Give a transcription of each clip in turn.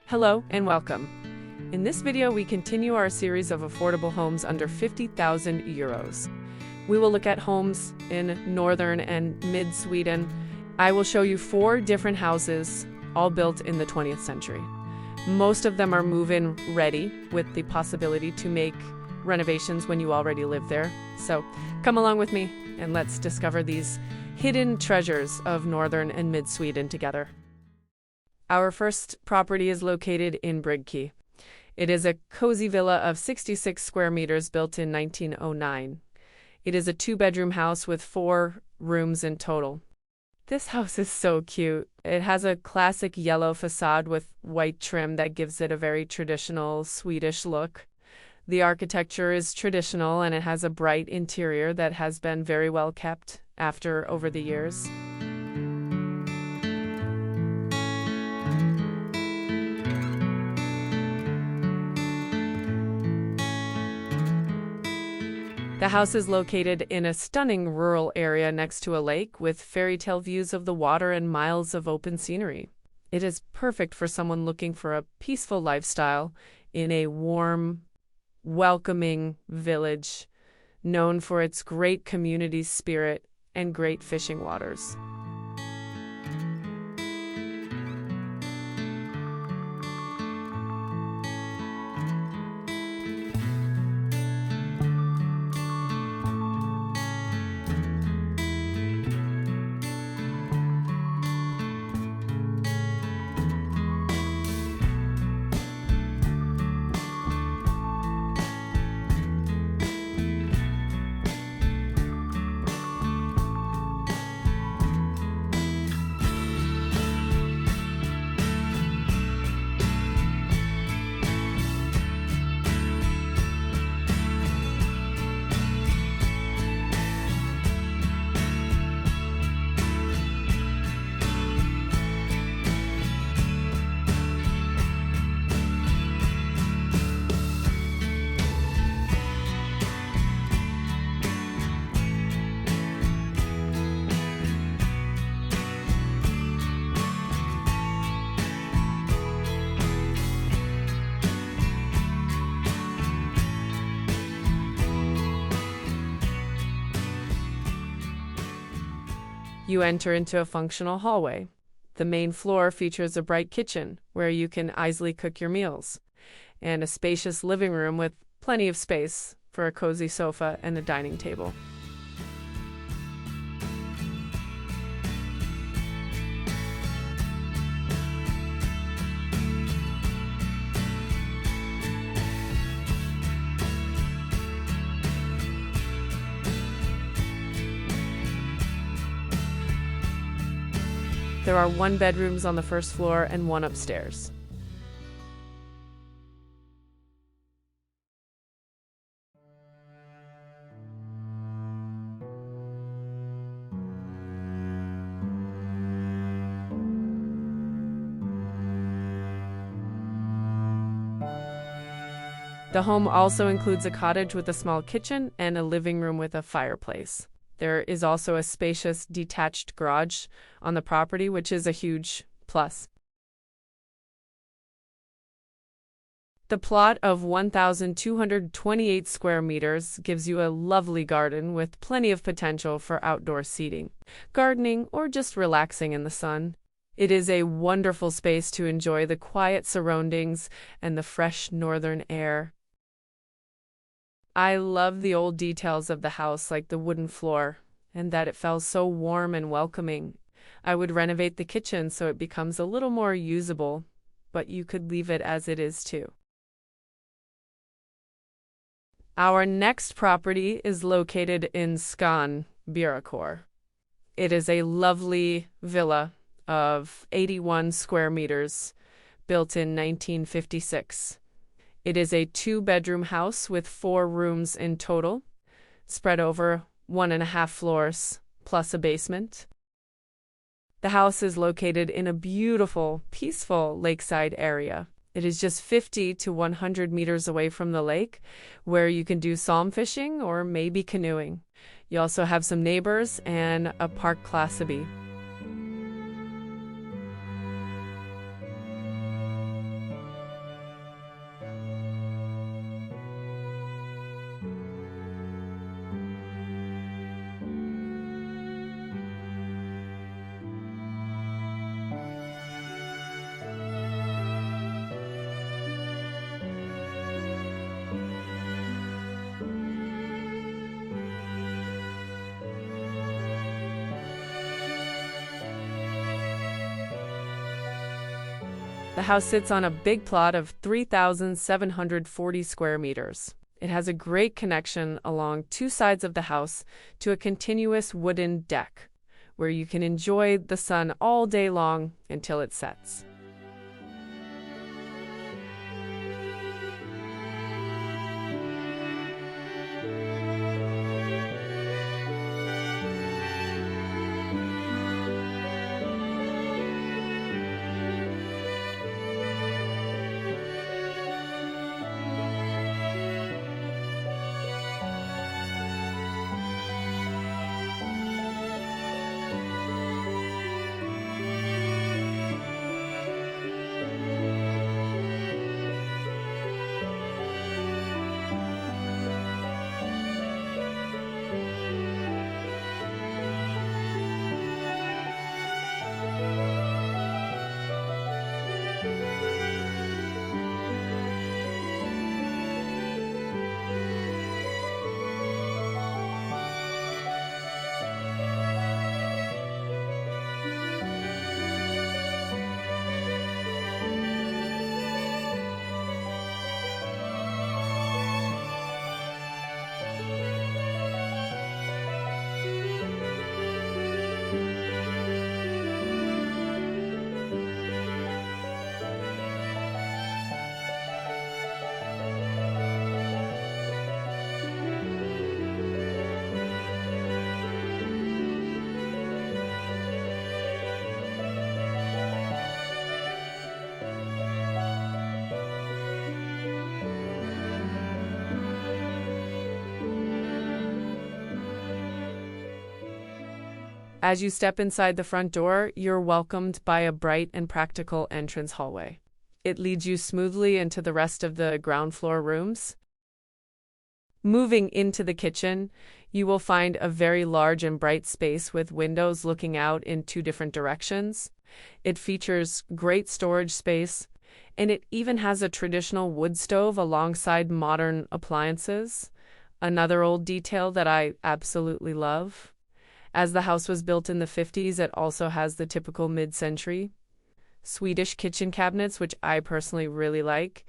Hello and welcome. In this video, we continue our series of affordable homes under 50,000 euros. We will look at homes in northern and mid-Sweden. I will show you 4 different houses, all built in the 20th century. Most of them are move-in ready, with the possibility to make renovations when you already live there. So come along with me and let's discover these hidden treasures of northern and mid-Sweden together. Our first property is located in Bräcke. It is a cozy villa of 66 square meters built in 1909. It is a 2-bedroom house with 4 rooms in total. This house is so cute. It has a classic yellow facade with white trim that gives it a very traditional Swedish look. The architecture is traditional and it has a bright interior that has been very well kept over the years. The house is located in a stunning rural area next to a lake with fairy tale views of the water and miles of open scenery. It is perfect for someone looking for a peaceful lifestyle in a warm, welcoming village known for its great community spirit and great fishing waters. You enter into a functional hallway. The main floor features a bright kitchen where you can easily cook your meals, and a spacious living room with plenty of space for a cozy sofa and a dining table. There are 1 bedrooms on the first floor and 1 upstairs. The home also includes a cottage with a small kitchen and a living room with a fireplace. There is also a spacious detached garage on the property, which is a huge plus. The plot of 1,228 square meters gives you a lovely garden with plenty of potential for outdoor seating, gardening, or just relaxing in the sun. It is a wonderful space to enjoy the quiet surroundings and the fresh northern air. I love the old details of the house, like the wooden floor, and that it felt so warm and welcoming. I would renovate the kitchen so it becomes a little more usable, but you could leave it as it is too. Our next property is located in Skåne, Bräcke. It is a lovely villa of 81 square meters, built in 1956. It is a 2-bedroom house with 4 rooms in total, spread over 1.5 floors, plus a basement. The house is located in a beautiful, peaceful lakeside area. It is just 50 to 100 meters away from the lake, where you can do salmon fishing or maybe canoeing. You also have some neighbors and a park Class B. The house sits on a big plot of 3,740 square meters. It has a great connection along two sides of the house to a continuous wooden deck, where you can enjoy the sun all day long until it sets. As you step inside the front door, you're welcomed by a bright and practical entrance hallway. It leads you smoothly into the rest of the ground floor rooms. Moving into the kitchen, you will find a very large and bright space with windows looking out in two different directions. It features great storage space, and it even has a traditional wood stove alongside modern appliances. Another old detail that I absolutely love. As the house was built in the 50s, it also has the typical mid-century Swedish kitchen cabinets, which I personally really like.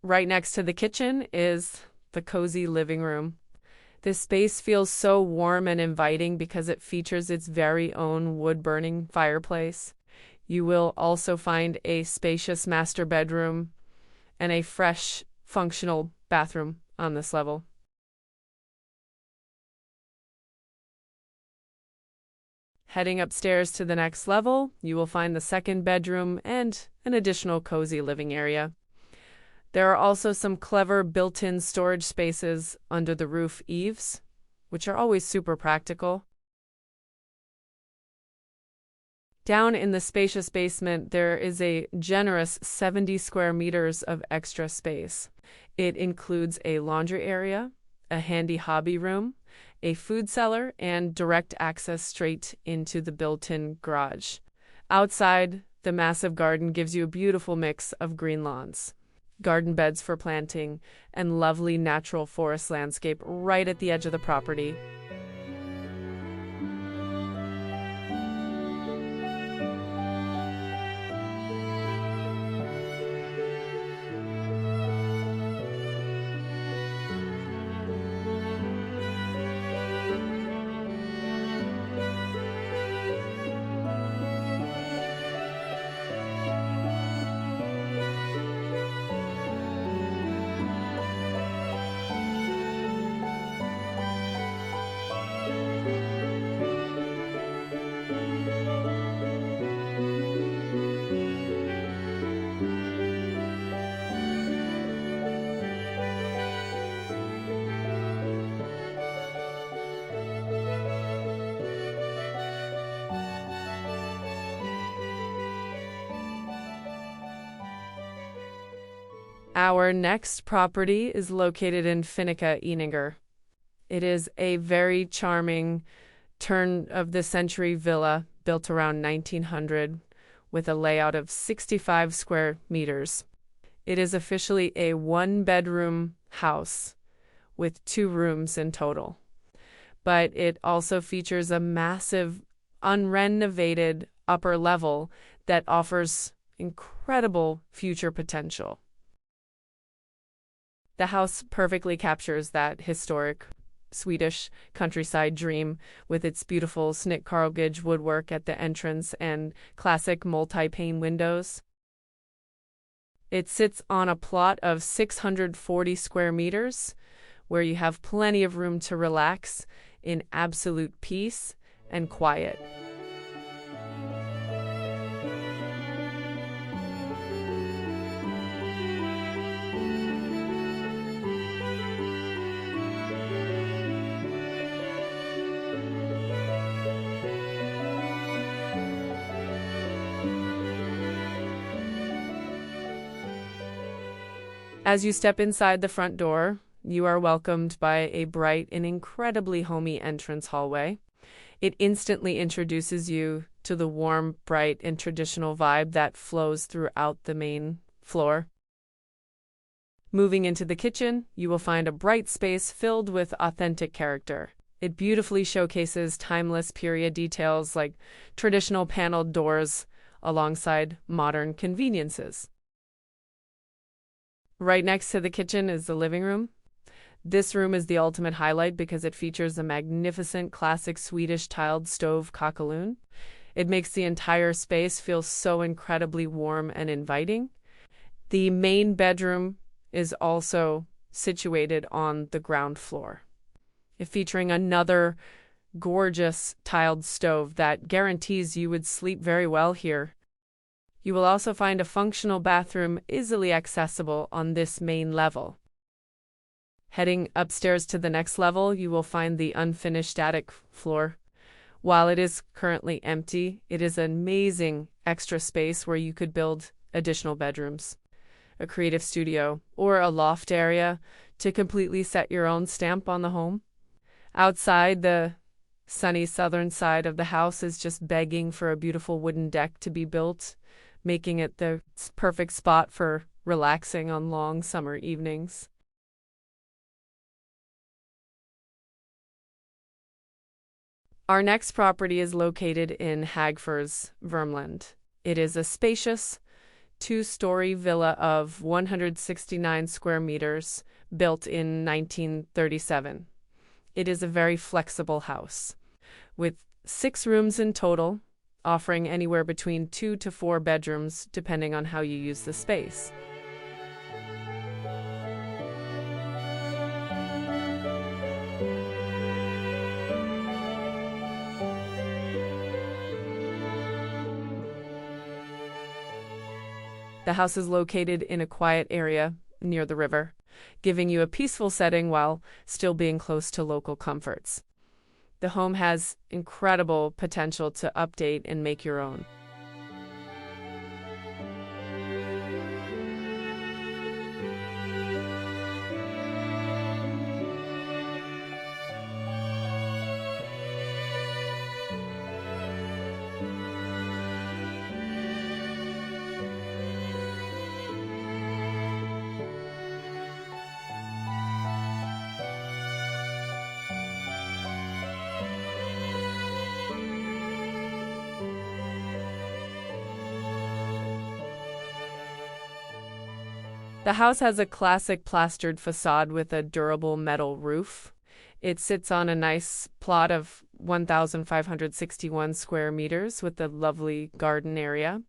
Right next to the kitchen is the cozy living room. This space feels so warm and inviting because it features its very own wood-burning fireplace. You will also find a spacious master bedroom and a fresh, functional bathroom on this level. Heading upstairs to the next level, you will find the second bedroom and an additional cozy living area. There are also some clever built-in storage spaces under the roof eaves, which are always super practical. Down in the spacious basement, there is a generous 70 square meters of extra space. It includes a laundry area, a handy hobby room, a food cellar, and direct access straight into the built-in garage. Outside, the massive garden gives you a beautiful mix of green lawns, garden beds for planting, and lovely natural forest landscape right at the edge of the property. Our next property is located in Enånger. It is a very charming turn-of-the-century villa built around 1900 with a layout of 65 square meters. It is officially a one-bedroom house with 2 rooms in total. But it also features a massive unrenovated upper level that offers incredible future potential. The house perfectly captures that historic Swedish countryside dream with its beautiful snickkarlgage woodwork at the entrance and classic multi-pane windows. It sits on a plot of 640 square meters, where you have plenty of room to relax in absolute peace and quiet. As you step inside the front door, you are welcomed by a bright and incredibly homey entrance hallway. It instantly introduces you to the warm, bright, and traditional vibe that flows throughout the main floor. Moving into the kitchen, you will find a bright space filled with authentic character. It beautifully showcases timeless period details like traditional paneled doors alongside modern conveniences. Right next to the kitchen is the living room. This room is the ultimate highlight because it features a magnificent classic Swedish tiled stove kakelugn. It makes the entire space feel so incredibly warm and inviting. The main bedroom is also situated on the ground floor, featuring another gorgeous tiled stove that guarantees you would sleep very well here. You will also find a functional bathroom easily accessible on this main level. Heading upstairs to the next level, you will find the unfinished attic floor. While it is currently empty, it is an amazing extra space where you could build additional bedrooms, a creative studio, or a loft area to completely set your own stamp on the home. Outside, the sunny southern side of the house is just begging for a beautiful wooden deck to be built, making it the perfect spot for relaxing on long summer evenings. Our next property is located in Hagfors, Värmland. It is a spacious, two-story villa of 169 square meters, built in 1937. It is a very flexible house, with 6 rooms in total, offering anywhere between 2 to 4 bedrooms, depending on how you use the space. The house is located in a quiet area near the river, giving you a peaceful setting while still being close to local comforts. The home has incredible potential to update and make your own. The house has a classic plastered facade with a durable metal roof. It sits on a nice plot of 1,561 square meters with a lovely garden area.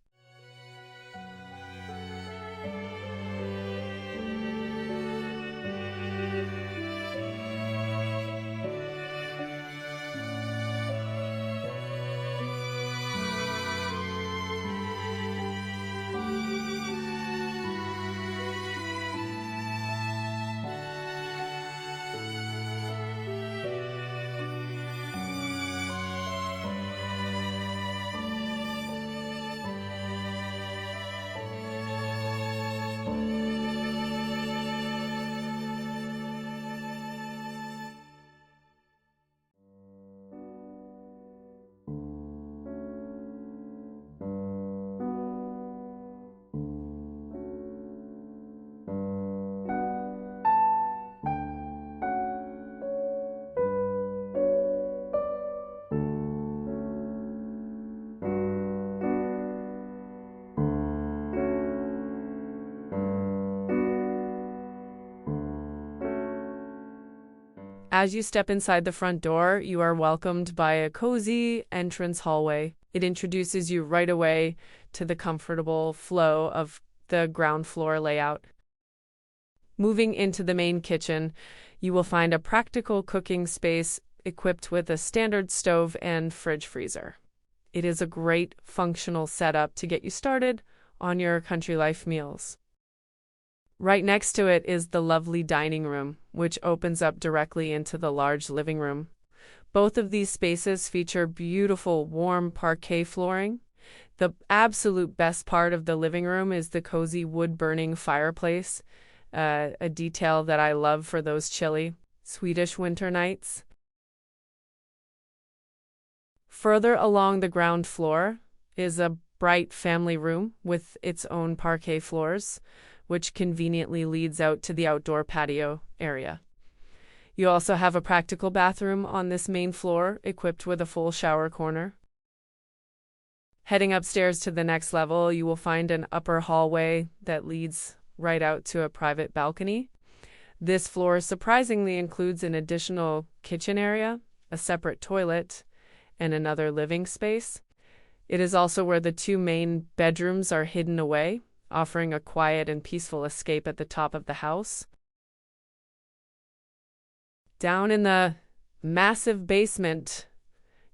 As you step inside the front door, you are welcomed by a cozy entrance hallway. It introduces you right away to the comfortable flow of the ground floor layout. Moving into the main kitchen, you will find a practical cooking space equipped with a standard stove and fridge freezer. It is a great functional setup to get you started on your country life meals. Right next to it is the lovely dining room, which opens up directly into the large living room. Both of these spaces feature beautiful, warm parquet flooring. The absolute best part of the living room is the cozy wood-burning fireplace, a detail that I love for those chilly Swedish winter nights. Further along the ground floor is a bright family room with its own parquet floors, which conveniently leads out to the outdoor patio area. You also have a practical bathroom on this main floor, equipped with a full shower corner. Heading upstairs to the next level, you will find an upper hallway that leads right out to a private balcony. This floor surprisingly includes an additional kitchen area, a separate toilet, and another living space. It is also where the two main bedrooms are hidden away, offering a quiet and peaceful escape at the top of the house. Down in the massive basement,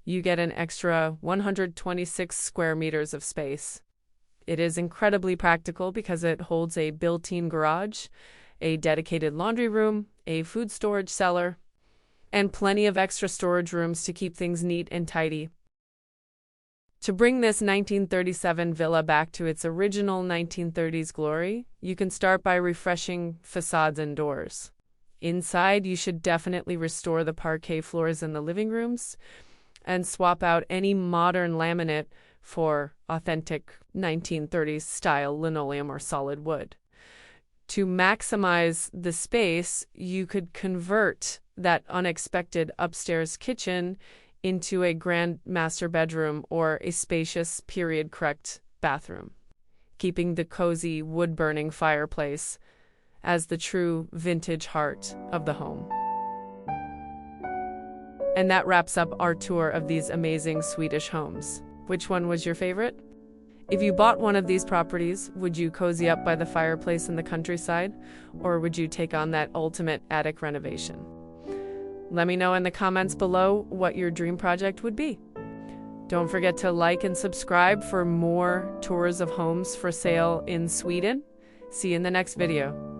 you get an extra 126 square meters of space. It is incredibly practical because it holds a built-in garage, a dedicated laundry room, a food storage cellar, and plenty of extra storage rooms to keep things neat and tidy. To bring this 1937 villa back to its original 1930s glory, you can start by refreshing facades and doors. Inside, you should definitely restore the parquet floors in the living rooms and swap out any modern laminate for authentic 1930s style linoleum or solid wood. To maximize the space, you could convert that unexpected upstairs kitchen into a grand master bedroom or a spacious period-correct bathroom, keeping the cozy wood-burning fireplace as the true vintage heart of the home. And that wraps up our tour of these amazing Swedish homes. Which one was your favorite? If you bought one of these properties, would you cozy up by the fireplace in the countryside, or would you take on that ultimate attic renovation? Let me know in the comments below what your dream project would be. Don't forget to like and subscribe for more tours of homes for sale in Sweden. See you in the next video.